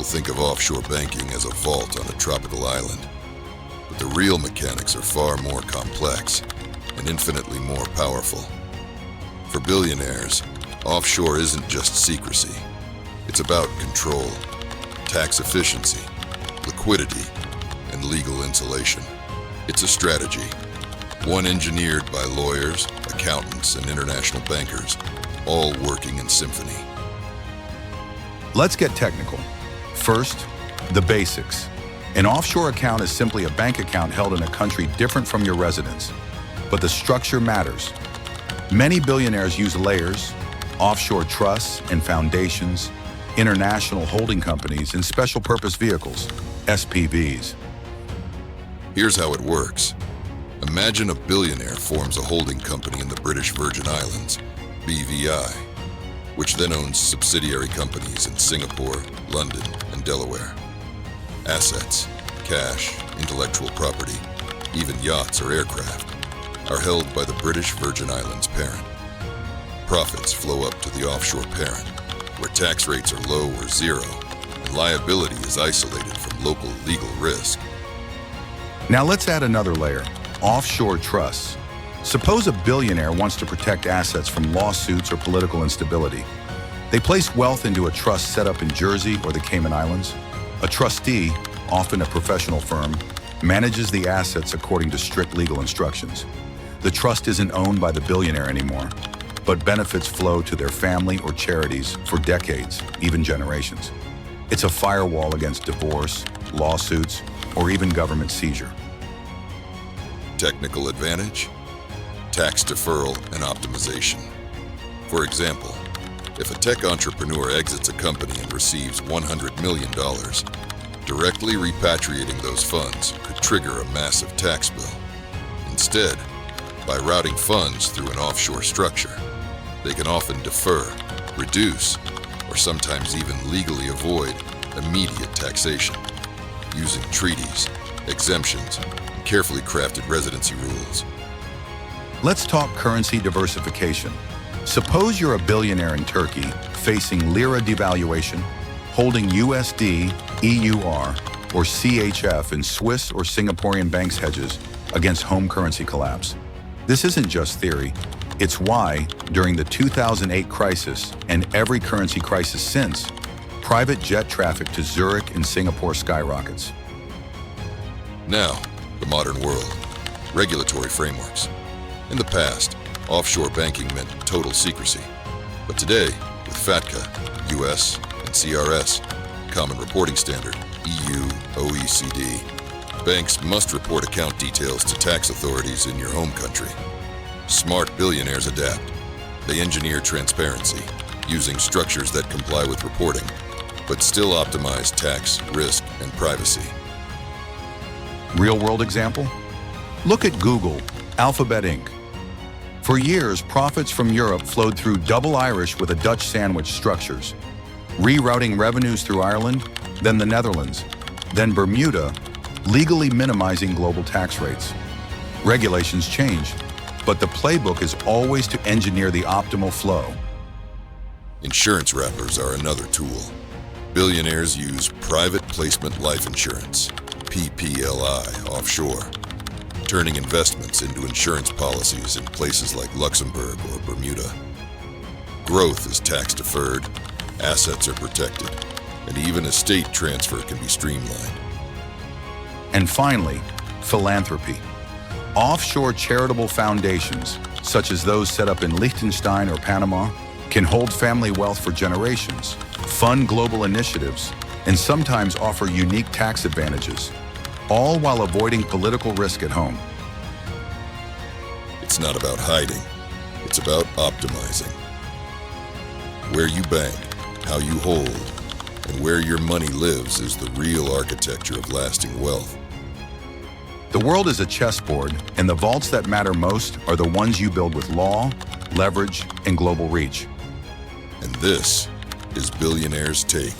think of offshore banking as a vault on a tropical island, but the real mechanics are far more complex and infinitely more powerful. For billionaires, offshore isn't just secrecy. It's about control, tax efficiency, liquidity, and legal insulation. It's a strategy, one engineered by lawyers, accountants, and international bankers, all working in symphony. Let's get technical. First, the basics. An offshore account is simply a bank account held in a country different from your residence, but the structure matters. Many billionaires use layers, offshore trusts and foundations, international holding companies, and special purpose vehicles, SPVs. Here's how it works. Imagine a billionaire forms a holding company in the British Virgin Islands, BVI, which then owns subsidiary companies in Singapore, London, and Delaware. Assets, cash, intellectual property, even yachts or aircraft, are held by the British Virgin Islands parent. Profits flow up to the offshore parent, where tax rates are low or zero, and liability is isolated from local legal risk. Now let's add another layer, offshore trusts. Suppose a billionaire wants to protect assets from lawsuits or political instability. They place wealth into a trust set up in Jersey or the Cayman Islands. A trustee, often a professional firm, manages the assets according to strict legal instructions. The trust isn't owned by the billionaire anymore, but benefits flow to their family or charities for decades, even generations. It's a firewall against divorce, lawsuits, or even government seizure. Technical advantage? Tax deferral and optimization. For example, if a tech entrepreneur exits a company and receives $100 million, directly repatriating those funds could trigger a massive tax bill. Instead, by routing funds through an offshore structure, they can often defer, reduce, or sometimes even legally avoid immediate taxation, using treaties, exemptions, and carefully crafted residency rules. Let's talk currency diversification. Suppose you're a billionaire in Turkey facing lira devaluation, holding USD, EUR, or CHF in Swiss or Singaporean banks hedges against home currency collapse. This isn't just theory. It's why, during the 2008 crisis and every currency crisis since, private jet traffic to Zurich and Singapore skyrockets. Now, the modern world. Regulatory frameworks. In the past, offshore banking meant total secrecy. But today, with FATCA, US, and CRS, Common Reporting Standard, EU, OECD, banks must report account details to tax authorities in your home country. Smart billionaires adapt. They engineer transparency, using structures that comply with reporting, but still optimize tax, risk, and privacy. Real-world example? Look at Google, Alphabet Inc. For years, profits from Europe flowed through double Irish with a Dutch sandwich structures, rerouting revenues through Ireland, then the Netherlands, then Bermuda, legally minimizing global tax rates. Regulations change, but the playbook is always to engineer the optimal flow. Insurance wrappers are another tool. Billionaires use private placement life insurance, PPLI, offshore, turning investments into insurance policies in places like Luxembourg or Bermuda. Growth is tax-deferred, assets are protected, and even estate transfer can be streamlined. And finally, philanthropy. Offshore charitable foundations, such as those set up in Liechtenstein or Panama, can hold family wealth for generations, fund global initiatives, and sometimes offer unique tax advantages, all while avoiding political risk at home. It's not about hiding, it's about optimizing. Where you bank, how you hold, and where your money lives is the real architecture of lasting wealth. The world is a chessboard, and the vaults that matter most are the ones you build with law, leverage, and global reach. And this is Billionaires Take.